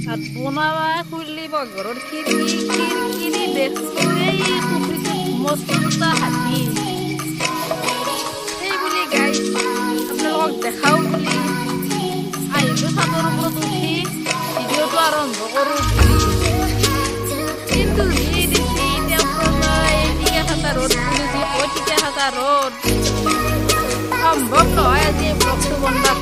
ভাত বনাবা খুলিব ঘৰৰ খিৰিকী দেখছো এই পুখুৰীটোত মস্ত দুটা হাতী। এই বুলি গাইছ আপোনালোকক দেখাও বুলি আহিলো চাদৰ ওপৰত উঠি ভিডিঅ'টো আৰম্ভ কৰোঁ বুলি। কিন্তু যি দেখি এতিয়া টিকা থকা ৰ'দ বুলি যি কয় টিকা থকা ৰ'দ সম্ভৱ নহয় আজি ব্লগটো বনাব।